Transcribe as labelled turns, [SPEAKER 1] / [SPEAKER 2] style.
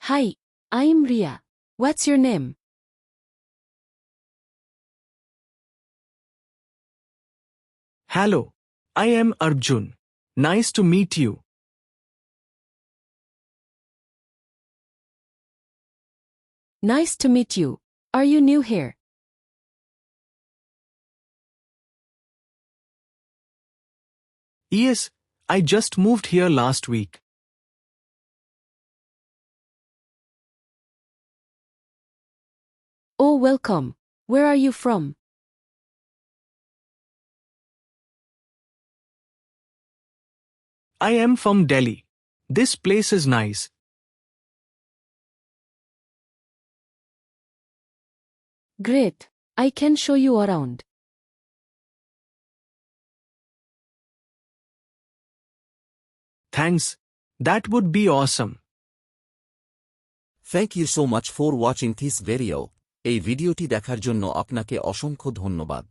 [SPEAKER 1] Hi, I'm Ria. What's your name?
[SPEAKER 2] Hello, I am Arjun. Nice to meet you.
[SPEAKER 1] Nice to meet you. Are you new here?
[SPEAKER 2] Yes, I just moved here last week.
[SPEAKER 1] Oh, welcome. Where are you from?
[SPEAKER 2] I am from Delhi. This place is nice.
[SPEAKER 1] Great. I can show you around.
[SPEAKER 2] Thanks. That would be awesome.
[SPEAKER 3] Thank you so much for watching this video. এই ভিডিওটি দেখার জন্য আপনাকে অসংখ্য ধন্যবাদ।